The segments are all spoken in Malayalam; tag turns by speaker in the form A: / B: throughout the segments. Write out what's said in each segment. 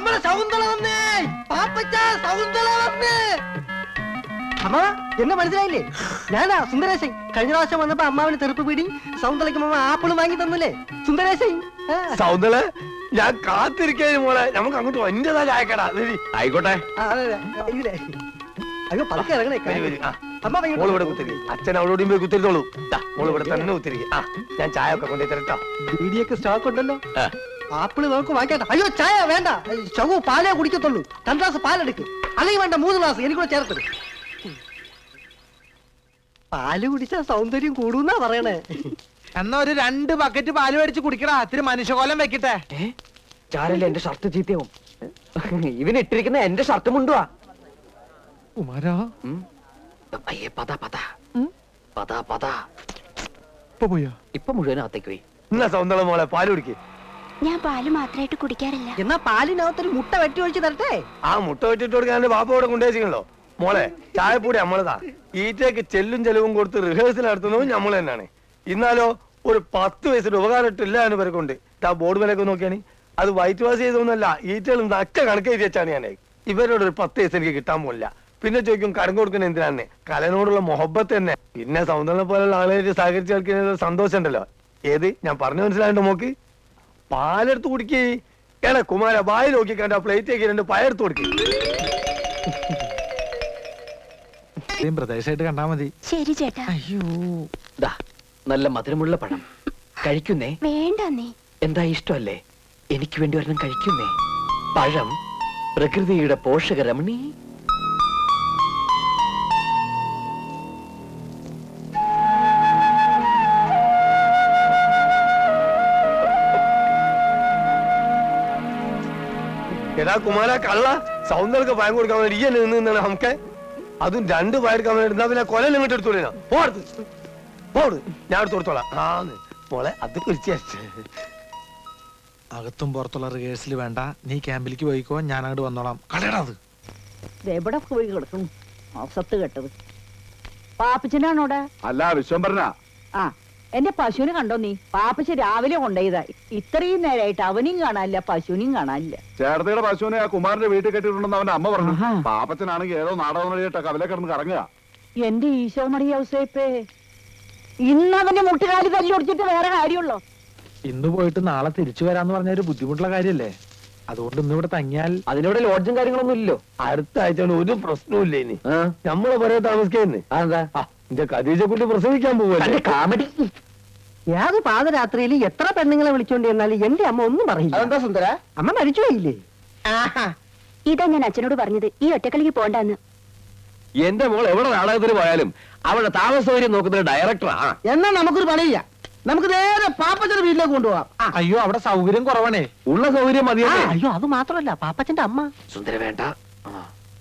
A: നമ്മളെ ശകുന്തള വന്നേ. പാപ്പച്ച ശകുന്തള വന്നേ. അമ്മ എന്നെ മനസ്സിലായില്ലേ? ഞാനാ സുന്ദരേശൻ. കഴിഞ്ഞ പ്രാവശ്യം വന്നപ്പോ അമ്മാവിന് തെറുപ്പ് പിടി, ശകുന്തളയ്ക്ക് അമ്മ ആപ്പിളും വാങ്ങി തന്നില്ലേ? സുന്ദരേശൻ.
B: ശകുന്തള ഞാൻ കാത്തിരിക്കേ മോളെ. നമുക്ക് അങ്ങോട്ട് വന്റേതാ ചായക്കടാ. ആയിക്കോട്ടെ.
A: അയ്യോ പതുക്കെ ഇറങ്ങണേ. അമ്മ
B: ഇവിടെ കുത്തിരി. അച്ഛൻ അവളോടും പോയി കുത്തിരിത്തോളൂ. മോള് ഇവിടെ തന്നെ കുത്തിരിക്കും. ഞാൻ ചായ ഒക്കെ കൊണ്ടു തരട്ടോ.
A: ബീഡിയൊക്കെ സ്റ്റോക്ക് ഉണ്ടല്ലോ. ആപ്പിള് നമുക്ക് വാങ്ങിക്കട്ടെ. അയ്യോ ചായ വേണ്ട, ശകു പാലേ കുടിക്കത്തുള്ളൂ. 2 ഗ്ലാസ് പാലെടുക്ക്. അല്ലെങ്കിൽ വേണ്ട 3 ഗ്ലാസ് എനിക്കൂടെ ചേർത്തത്. പാല് കുടിച്ചാൽ സൗന്ദര്യം കൂടുന്നാ പറയണേ.
C: എന്നാ ഒരു 2 ബക്കറ്റ് പാല് മേടിച്ച് കുടിക്കടാ. ഇത്തിരി മനുഷ്യകോലം വെക്കട്ടെ.
D: ചാരല്ലേ എന്റെ ഷർട്ട് ചീത്തയാവും. ഇവനിട്ടിരിക്കുന്ന എന്റെ ഷർട്ട് മുണ്ടുവാ.
C: കുമാരാ
D: ഇപ്പൊ മുഴുവനകത്തേക്ക് പോയി.
B: എന്നാ സൗന്ദര്യ മോളെ പാല് കുടിക്ക്.
E: ഞാൻ പാല് മാത്രമായിട്ട് കുടിക്കാറില്ല.
A: എന്നാ പാലിനകത്തൊരു മുട്ട വെട്ടി ഒഴിച്ച് തരട്ടെ.
B: ആ മുട്ട വെട്ടിട്ട് കൊടുക്കാൻ ബാപ്പ ഇവിടെ കൊണ്ടുവച്ചിട്ടുണ്ടോ? മോളെ ചായപ്പൊടി നമ്മളതാ. ഈറ്റയ്ക്ക് ചെല്ലും ചെലവും കൊടുത്ത് റിഹേഴ്സൽ നടത്തുന്നതും നമ്മൾ തന്നെയാണ്. ഇന്നാലോ ഒരു 10 വയസ്സിന്റെ ഉപകാരം ഇട്ടില്ല എന്ന് പേർക്കുണ്ട്. ആ ബോർഡ് വിലയൊക്കെ നോക്കിയാണ്. അത് വൈറ്റ് വാഷ് ചെയ്തൊന്നല്ല, ഈറ്റകൾ നക്ക കണക്ക് എഴുതി വെച്ചാണ് ഞാൻ. ഇവരോട് ഒരു 10 വയസ്സ് എനിക്ക് കിട്ടാൻ പോലില്ല. പിന്നെ ചോദിക്കും കരം കൊടുക്കുന്ന എന്തിനാണ്? കലനോടുള്ള മൊഹബത്ത് തന്നെ. പിന്നെ സൗന്ദര്യം പോലുള്ള ആളുകളായിട്ട് സഹകരിച്ച് കളിക്കുന്ന സന്തോഷം ഉണ്ടല്ലോ. ഏത് ഞാൻ പറഞ്ഞു മനസ്സിലായിട്ട് നോക്ക്. പാലെടുത്ത് കുടിക്കേ. ഏടാ കുമാര വായി നോക്കി കണ്ട പ്ലേറ്റേക്ക് 2 പയർത്ത് കൊടുക്കേ.
C: പ്രദേശമായിട്ട് കണ്ടാ മതി.
E: ശരി ചേട്ടാ.
D: അയ്യോ നല്ല മധുരമുള്ള പഴം കഴിക്കുന്നേ.
E: വേണ്ട നീ.
D: എന്താ ഇഷ്ടമല്ലേ? എനിക്ക് വേണ്ടി ഒരെണ്ണം കഴിക്കുന്നേ. പഴം പ്രകൃതിയുടെ പോഷകരമണി.
B: എടാ കുമാര കള്ള, സൗന്ദര്യ പയം കൊടുക്കാൻ വേണ്ടി ഈ നിന്നാണ് നമുക്ക്. അതും 2 പയർക്കാൻ വേണ്ടി. എന്നാ പിന്നെ കൊല ഇങ്ങോട്ട് എടുത്തോളൂ. പോട് ഞാൻ എടുത്ത് കൊടുത്തോളാം. മോളെ അത് കുറിച്ച്
C: അകത്തും പുറത്തുള്ള റിഹേഴ്സൽ വേണ്ട. നീ ക്യാമ്പിലേക്ക് പോയിക്കോ, ഞാൻ അങ്ങോട്ട് വന്നോളാം. കളയടാ അത്.
F: എവിടെ പോയി കിടക്കും സത്ത് കെട്ടത്? പാപ്പച്ചനാണോടെ?
G: അല്ല വിശ്വംഭരന.
F: ആ എന്റെ പശുവിനെ കണ്ടോ നീ? പാപ്പച്ച രാവിലെ കൊണ്ടുപോയതാ. ഇത്രയും നേരമായിട്ട് അവനെയും കാണാനില്ല, പശുവിനെയും കാണാനില്ല.
G: ചേർത്തയുടെ പശുവിനെ ആ കുമാരന്റെ വീട്ടിൽ കെട്ടിയിട്ടുണ്ടെന്ന് അവന്റെ അമ്മ പറഞ്ഞു. പാപ്പച്ചനാണെങ്കിൽ ഏതോ നാടകം കഴിയിട്ട കവലെ കിടന്ന് കറങ്ങുക.
F: എന്റെ ഈശോ മറിയ ഔസേപ്പേ, ഇന്ന് അവന്റെ മുട്ടുകാലി തല്ലി ഒടിച്ചിട്ട് വേറെ കാര്യമുള്ളോ?
C: ഇന്ന് പോയിട്ട് നാളെ തിരിച്ചു വരാന്ന് പറഞ്ഞ ഒരു ബുദ്ധിമുട്ടുള്ള കാര്യല്ലേ. അതുകൊണ്ട് ഇന്ന് ഇവിടെ തങ്ങിയാൽ
D: അതിനോട് ലോഡ്ജും കാര്യങ്ങളൊന്നും ഇല്ലല്ലോ.
B: അടുത്ത ആഴ്ച ഒരു പ്രശ്നവും ഇല്ല. ഇനി നമ്മളെ പറയാൻ താമസിക്കുന്നേ. എന്റെ ഖദീജക്കുട്ടി പ്രസവിക്കാൻ പോവല്ലേ.
D: കാമഡി.
A: ഏത് പാതരാത്രിയിൽ എത്ര പെണ്ണുങ്ങളെ വിളിച്ചോണ്ട് ചെന്നാലും എന്റെ അമ്മ ഒന്നും പറയില്ല.
D: അതെന്താ സുന്ദര?
A: അമ്മ മരിച്ചുപോയില്ലേ?
E: ഇതാ ഞാൻ അച്ഛനോട് പറഞ്ഞത്, ഈ ഒറ്റക്കളിക്ക് പോണ്ടെന്ന്.
D: എന്റെ മോൾ എവിടെ നാടകത്തിന് പോയാലും അവളുടെ താമസ സൗകര്യം നോക്കുന്നത് ഡയറക്ടറാ.
A: എന്നാ നമുക്കൊരു പണിയില്ല, നമുക്ക് നേരെ പാപ്പച്ചന്റെ വീട്ടിലേക്ക് കൊണ്ടുപോവാം.
C: അയ്യോ അവിടെ സൗകര്യം കുറവാണേ.
D: ഉള്ള സൗകര്യം മതിയല്ലേ?
A: അയ്യോ അത് മാത്രല്ല, പാപ്പച്ചന്റെ അമ്മ.
D: സുന്ദര വേണ്ട.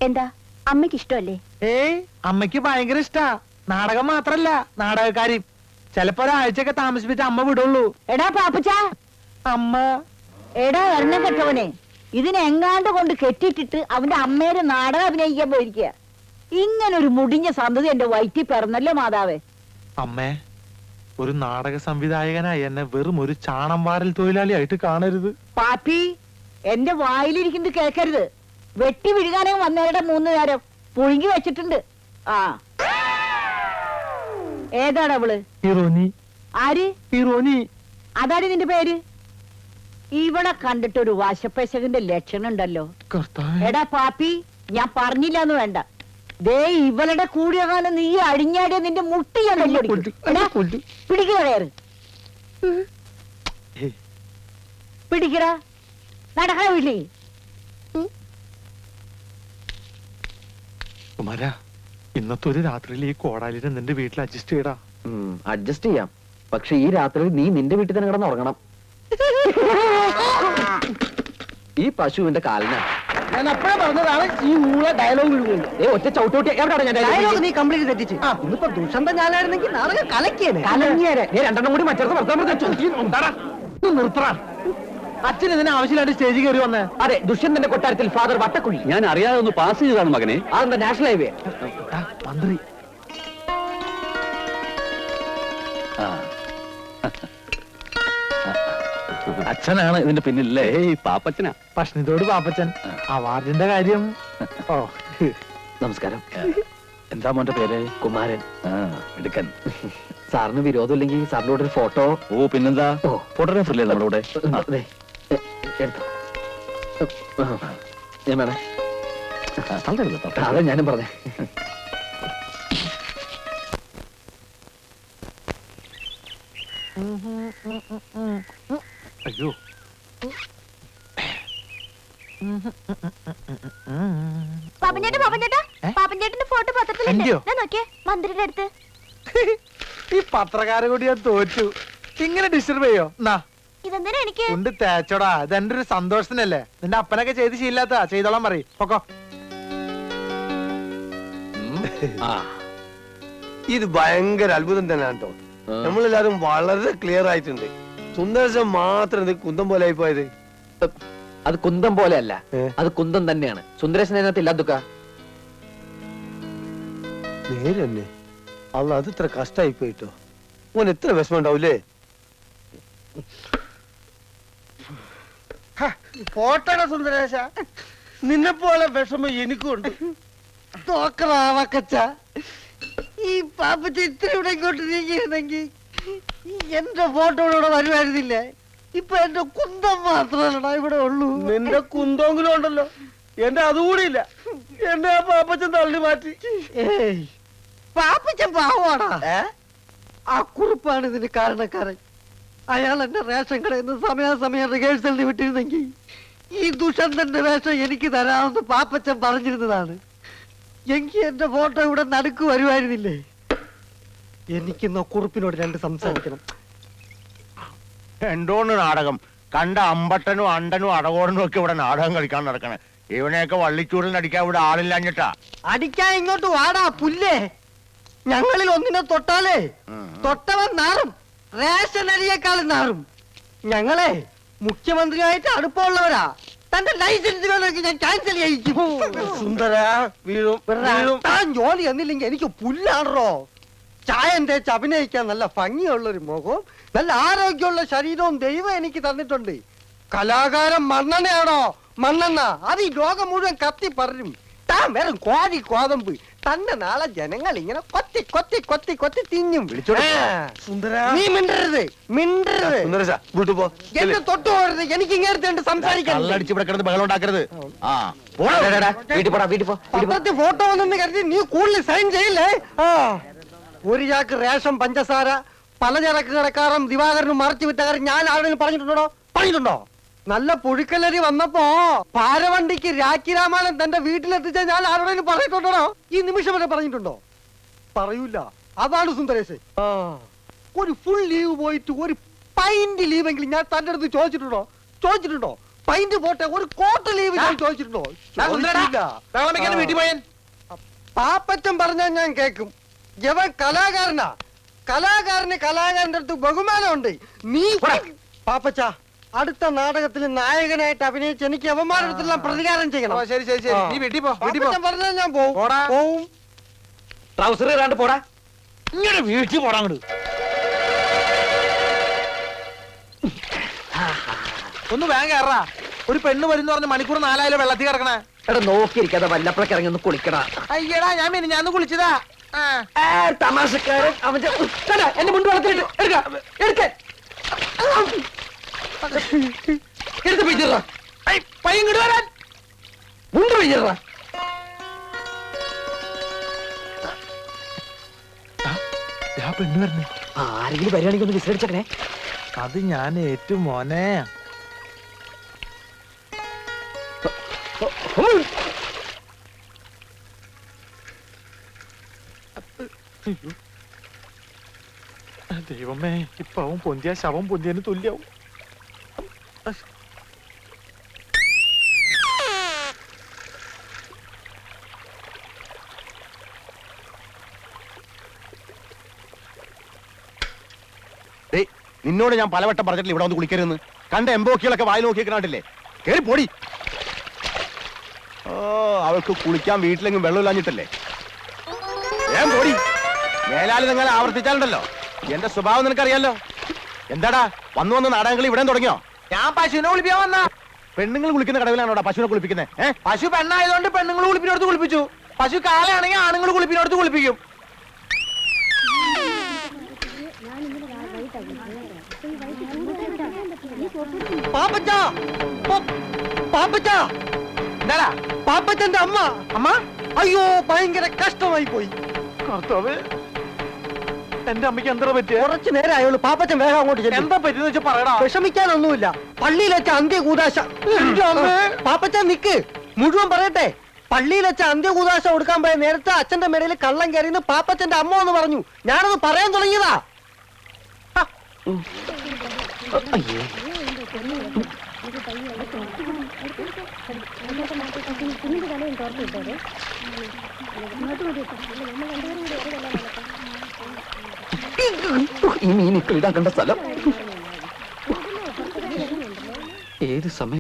E: എന്താ അമ്മയ്ക്ക് ഇഷ്ടമല്ലേ?
C: ഏയ് അമ്മയ്ക്ക് ഭയങ്കര ഇഷ്ടാ. നാടകം മാത്രല്ല, നാടകക്കാരി. ചിലപ്പോ ഒരാഴ്ചയൊക്കെ താമസിപ്പിച്ച അമ്മ വിടുള്ളൂ.
F: എടാ പാപ്പച്ച,
C: അമ്മ.
F: എടാ എണ്ണ കെട്ടവനെ, ഇതിനെങ്ങാണ്ട് കൊണ്ട് കെട്ടിട്ടിട്ട് അവന്റെ അമ്മേരെ നാടകം അഭിനയിക്കാൻ പോയിരിക്കുക. ഇങ്ങനൊരു മുടിഞ്ഞ സന്തതി എന്റെ വയറ്റിൽ പിറന്നല്ലോ മാതാവേ.
C: അമ്മേ, ഒരു നാടക സംവിധായകനായി എന്നെ വെറും ഒരു ചാണം വാരൽ തൊഴിലാളിയായിട്ട് കാണരുത്.
F: പാപ്പി, എന്റെ വായിലിരിക്കുന്നത് കേൾക്കരുത്. വെട്ടി വിഴുകാനേ വന്നവരുടെ 3 നേരം പുഴുങ്ങി വെച്ചിട്ടുണ്ട്. ആ ഏതാണ് അവള്?
C: ഹീറോനി.
F: ആര്?
C: ഹീറോനി.
F: അതാണ് നിന്റെ പേര്? ഇവിടെ കണ്ടിട്ടൊരു വശപ്പശകന്റെ ലക്ഷണം ഉണ്ടല്ലോ. എടാ പാപ്പി, ഞാൻ പറഞ്ഞില്ലാന്ന് വേണ്ട. ദേ ഇവളുടെ കൂടിയ കാലം നീ അടിഞ്ഞാടിയ നിന്റെ മുട്ടി ഞാൻ പിടിക്കുക. കയറ് പിടിക്കടാ, നടക്കണ വീട്ടിൽ.
C: കുമാര, ഇന്നത്തെ ഒരു രാത്രിയിൽ ഈ കോടാലിനെ നിന്റെ വീട്ടിൽ അഡ്ജസ്റ്റ് ചെയ്യടാ.
D: അഡ്ജസ്റ്റ് ചെയ്യാം, പക്ഷെ ഈ രാത്രി നീ നിന്റെ വീട്ടിൽ തന്നെ കിടന്ന് ഉറങ്ങണം. ഈ പശുവിന്റെ കാലിന
A: ഞാൻ അപ്പഴേ പറഞ്ഞതാണ് ഈ ഊള ഡയലോഗ്
D: ഒറ്റ ചവിട്ടോട്ടി.
A: ഡയലോഗ് നീ കംപ്ലീറ്റ് തെറ്റിച്ച്. ഇന്നിപ്പോ ദുഷന്തം ഞാനായിരുന്നെങ്കിൽ നാളെ കലക്കിയേനെ.
D: 2 കൂടി മറ്റേ
C: നിർത്തറ. അച്ഛൻ ഇതിന് ആവശ്യമായിട്ട് സ്റ്റേജിൽ കയറി വന്നേ.
D: അതെ, ദുഷ്യന്തന്റെ കൊട്ടാരത്തിൽ ഫാദർ വട്ടക്കുഴി.
G: ഞാൻ അറിയാതെ ഒന്ന് പാസ് ചെയ്തതാണ് മകനെ.
D: അതെന്താ നാഷണൽ ഹൈവേ?
C: മന്ത്രി.
H: അച്ഛനാണ് ഇതിന്റെ പിന്നിലല്ലേ?
C: പാപ്പച്ചനാ. ഭക്ഷണത്തോട് പാപ്പച്ചൻ. അവാർഡിന്റെ കാര്യം. ഓ
D: നമസ്കാരം.
H: എന്താ മോന്റെ പേര്?
D: കുമാരൻ.
H: എടുക്കൻ.
D: സാറിന് വിരോധമില്ലെങ്കിൽ സാറിനോട് ഒരു ഫോട്ടോ.
H: ഓ പിന്നെന്താ,
D: ഓ.
H: ഫോട്ടോഗ്രാഫർ അല്ലേ നമ്മളിവിടെ?
D: എടുത്തോ. ഞാൻ വേണേ.
H: എടുത്തോ.
D: അതാ ഞാനും പറഞ്ഞേ.
C: അയ്യോ.
E: പാപ്പഞ്ചേട്ടന്റെ ഫോട്ടോ
C: എന്റെയോ?
E: പത്രത്തിലുണ്ട് നോക്കിയേ മന്ത്രിയുടെ അടുത്ത്.
C: ഈ പത്രക്കാരെ കൂടി ഞാൻ തോറ്റു. ഇങ്ങനെ ഡിസ്റ്റർബ് ചെയ്യോ? എന്നാ
E: ഇതെന്തിനാ എനിക്ക്?
C: കൊണ്ട് തേച്ചോടാ. ഇത് എന്റെ ഒരു സന്തോഷത്തിനല്ലേ. നിന്റെ അപ്പനൊക്കെ ചെയ്ത് ശീലാത്ത ചെയ്തോളാൻ പറയും. പൊക്കോ.
B: ഇത് ഭയങ്കര അത്ഭുതം തന്നെയാണ് കേട്ടോ. നമ്മളെല്ലാരും വളരെ ക്ലിയർ ആയിട്ടുണ്ട്. സുന്ദരശം മാത്രം ഇത് കുന്തം പോലെ ആയി പോയത്.
D: അത് കുന്തം പോലെ അല്ല,
B: ഏ?
D: അത് കുന്തം തന്നെയാണ്. സുന്ദരേശൻ അതിനകത്ത് ഇല്ലാതുക്ക.
B: നേരെ തന്നെ. അല്ല, അത് ഇത്ര കഷ്ടായി പോയിട്ടോ. ഓൻ എത്ര വിഷമം ഉണ്ടാവൂലേ?
A: പോട്ടട സുന്ദരേശ, നിന്നെ പോലെ വിഷമം എനിക്കുണ്ട്. തോക്കറാവക്കച്ച, ഈ പാപ്പച്ച ഇത്ര ഇവിടെ ഇങ്ങോട്ട് നീങ്ങിയിരുന്നെങ്കിൽ എന്റെ ഫോട്ടോ ഇവിടെ വരുമായിരുന്നില്ലേ? ഇപ്പൊ എന്റെ കുന്തം മാത്രമല്ലടാ ഇവിടെ ഉള്ളൂ.
B: നിന്റെ കുന്തെങ്കിലും ഉണ്ടല്ലോ, എന്റെ അതുകൂടി ഇല്ല. എന്റെ ആ പാപ്പച്ചൻ തള്ളി മാറ്റി.
A: ഏയ്, പാപ്പച്ചൻ പാവാടാ. ആ കുറിപ്പാണ് ഇതിന് കാരണക്കാരൻ. അയാൾ എന്റെ റേഷൻ കടയിൽ നിന്ന് സമയാസമയം റിഹേഴ്സലിന് വിട്ടിരുന്നെങ്കിൽ ഈ ദുഷന്തന്റെ വേഷം എനിക്ക് തരാമെന്ന് പാപ്പച്ചൻ പറഞ്ഞിരുന്നതാണ്. എങ്കിൽ എന്റെ ഫോട്ടോ ഇവിടെ നടുക്ക് വരുമായിരുന്നില്ലേ? എനിക്കിന്ന് കുറിപ്പിനോട് രണ്ട് സംസാരിക്കണം.
I: എന്തോന്ന് നാടകം? കണ്ട അമ്പട്ടനും അണ്ടനും അടകോടനും ഒക്കെ ഇവിടെ നാടകം കളിക്കാൻ നടക്കണേ. ഇവനെയൊക്കെ വള്ളിച്ചൂടിൽ അടിക്കാൻ ഇവിടെ ആളില്ലാഞ്ഞിട്ടാ.
A: അടിക്കാൻ ഇങ്ങോട്ട് വാടാ പുല്ലേ. ഞങ്ങളിൽ ഒന്നിനെ തൊട്ടാലേ തൊട്ടവൻ നാറും, റേഷൻ അരിയേക്കാളും നാറും. ഞങ്ങളെ മുഖ്യമന്ത്രിയായിട്ട് അടുപ്പമുള്ളവരാ. തന്റെ ലൈസൻസ് വേണമെങ്കിൽ ഞാൻ ക്യാൻസൽ ചെയ്യിക്കും.
B: സുന്ദര വീഴും വീഴും.
A: താൻ ജോലി എന്നില്ലെങ്കിൽ എനിക്ക് പുല്ലാണോ. ചായം തേച്ച് അഭിനയിക്കാൻ നല്ല ഭംഗിയുള്ളൊരു മുഖവും നല്ല ആരോഗ്യമുള്ള ശരീരവും ദൈവം എനിക്ക് തന്നിട്ടുണ്ട്. കലാകാരൻ മണ്ണെണ്ണയാണോ? മണ്ണെണ്ണ അത് ഈ ലോകം മുഴുവൻ കത്തി പറയും. താൻ വെറും കോഴി കോതമ്പ്. തന്നെ നാളെ ജനങ്ങൾ ഇങ്ങനെ കൊത്തി കൊത്തി കൊത്തി കൊത്തി തിന്നും.
B: സുന്ദര
A: നീ മിണ്ടരുത്, മിണ്ടരുത്.
B: സുന്ദരശ വീട്ടു പോ.
A: എന്നെ തൊട്ടു പോകരുത്. എനിക്ക് ഇങ്ങനത്തെ സംസാരിക്കാൻ.
I: കള്ളടിച്ച് ഇവിടെ കിടന്ന് ബഹളം ഉണ്ടാക്കരുത്. ആ
D: വീട്ടിൽ പോടാ, വീട്ടിൽ പോ, വീട്ടിൽ പോ.
A: പത്രത്തിൽ ഫോട്ടോ വന്നെന്ന് കരുതി നീ കൂടുതൽ സൈൻ ചെയ്യില്ലേ? ആ, ഒരു ചാക്ക് റേഷൻ പഞ്ചസാര പലചരക്ക് കടക്കാരൻ ദിവാകരനും മറച്ചു വിറ്റ കാര്യം ഞാൻ ആരെങ്കിലും പറഞ്ഞിട്ടുണ്ടോ? പറഞ്ഞിട്ടുണ്ടോ? നല്ല പുഴുക്കലരി വന്നപ്പോ പാരവണ്ടിക്ക് രാഖി രാമായണൻ തന്റെ വീട്ടിലെത്തിച്ച ഞാൻ ആരോടെങ്കിലും പറഞ്ഞിട്ടുണ്ടോ? ഈ നിമിഷം വരെ പറഞ്ഞിട്ടുണ്ടോ? പറയൂല. അതാണ് സുന്ദരേശ്. ഒരു ഫുൾ ലീവ് പോയിട്ട് ഒരു പൈന്റ് ലീവെങ്കിലും ഞാൻ തന്റെ അടുത്ത് ചോദിച്ചിട്ടുണ്ടോ? ചോദിച്ചിട്ടുണ്ടോ? പൈന്റ് പോട്ടെ, ഒരു കോട്ട ലീവ് ഞാൻ ചോദിച്ചിട്ടുണ്ടോ? ചോദിച്ചില്ല.
C: വീട്ടിൽ പോയാൻ
A: പാപ്പച്ചൻ പറഞ്ഞാൽ ഞാൻ കേക്കും. ഇവൻ കലാകാരനാ. കലാകാരന് കലാകാരന്റെ അടുത്ത് ബഹുമാനമുണ്ട്. നീ പാപ്പച്ച അടുത്ത നാടകത്തിൽ നായകനായിട്ട് അഭിനയിച്ച് എനിക്ക് അവന്മാരുടെ അടുത്തെല്ലാം പ്രതികാരം ചെയ്യണം.
C: ശരി ശരി ശരി. നീ വീട്ടിൽ പോ, വീട്ടിൽ പോ.
A: പാപ്പച്ചൻ പറഞ്ഞാൽ ഞാൻ പോവും.
C: പോടാ.
A: പോവും.
D: ട്രൗസർ ഇടാണ്ട് പോടാ.
I: ഇങ്ങനെ വീട്ടിൽ പോടാ അങ്ങോട്ട്.
C: ഒന്ന് വേഗം കയറാ. ഒരു പെണ്ണ് വരുന്ന പറഞ്ഞ് മണിക്കൂർ 4 വെള്ളത്തിൽ കിടക്കണേ.
D: എടാ നോക്കിയിരിക്കാതെ വല്ലപ്പോഴൊക്കെ ഇറങ്ങി ഒന്ന് കുളിക്കടാ.
C: അയ്യടാ, ഞാൻ കുളിച്ചതാ.
D: തമാശക്കാരൻ. അവന്റെ എന്റെ മുണ്ട് വെള്ളത്തിലിട്ട് എടുക്ക. എടുത്ത് പിടിച്ചിട.
C: പയ്യങ്ങോട്ട് വരാൻ.
D: മുണ്ട് പിടിച്ചിട.
C: പെണ്ണ് വരണേ.
D: ആരെങ്കിലും വരികയാണെങ്കിൽ ഒന്ന് വിസരിച്ചേ.
C: അത് ഞാൻ ഏറ്റു മോനെ. ദൈവമേ, ഇപ്പൊ അവൻ പൊന്തിയ ശവം പൊന്തിയതിന് തുല്യാവും.
I: നിന്നോട് ഞാൻ പലവട്ടം പറഞ്ഞിട്ടില്ല ഇവിടെ ഒന്ന് കുളിക്കരുതെന്ന്. കണ്ട എംബോക്കികളൊക്കെ വായി നോക്കിയേക്കണാട്ടില്ലേ? കേറി പോടി. ഓ, അവൾക്ക് കുളിക്കാൻ വീട്ടിലെങ്കിലും വെള്ളമില്ലാഞ്ഞിട്ടല്ലേ? ഞാൻ പോടി. മേലാല് നിങ്ങൾ ആവർത്തിച്ചാലുണ്ടല്ലോ എന്റെ സ്വഭാവം നിനക്കറിയാലോ. എന്താടാ വന്നു വന്ന് നാടകങ്ങൾ ഇവിടെ തുടങ്ങിയോ?
C: ഞാൻ പശുവിനെ കുളിപ്പിക്കാൻ വന്ന
I: പെണ്ണുങ്ങൾ കുളിക്കുന്ന കടവിലാണോടാ പശുവിനെ കുളിപ്പിക്കുന്നത്
C: പശു പെണ്ണായതുകൊണ്ട് പെണ്ണുങ്ങൾ കുളിപ്പിനടുത്ത് കുളിപ്പിച്ചു. പശു കാളയാണെങ്കിൽ ആണുങ്ങൾ കുളിപ്പിനടുത്ത് കുളിപ്പിക്കും.
A: പാപ്പച്ച പാപ്പച്ച
C: എന്താടാ
A: പാപ്പച്ചന്റെ അമ്മ
C: അമ്മ?
A: അയ്യോ ഭയങ്കര കഷ്ടമായി പോയി.
C: കർത്താവേ, എന്റെ അമ്മയ്ക്ക് എന്താ പറ്റിയ?
A: കുറച്ചു നേരം ആയുള്ളൂ. പാപ്പച്ചൻ വേഗം അങ്ങോട്ട് ചെല്ലും.
C: എന്താ പറ്റിയെന്ന് വെച്ചാ പറയടാ.
A: വിഷമിക്കാനൊന്നുമില്ല. പള്ളിയിൽ വെച്ച അന്ത്യകൂദാശ.
C: എന്റെ അമ്മേ.
A: പാപ്പച്ചൻ നിക്ക്, മുഴുവൻ പറയട്ടെ. പള്ളിയിൽ വെച്ച അന്ത്യകൂദാശ കൊടുക്കാൻ പോയ നേരത്തെ അച്ഛന്റെ മേടയിൽ കള്ളം കയറിയെന്ന് പാപ്പച്ചന്റെ അമ്മ എന്ന് പറഞ്ഞു. ഞാനത് പറയാൻ തുടങ്ങിയതാ.
D: അയ്യേ ഈ മീനിക്കൾ ഇടാൻ കണ്ട സ്ഥലം ഏത് സമയം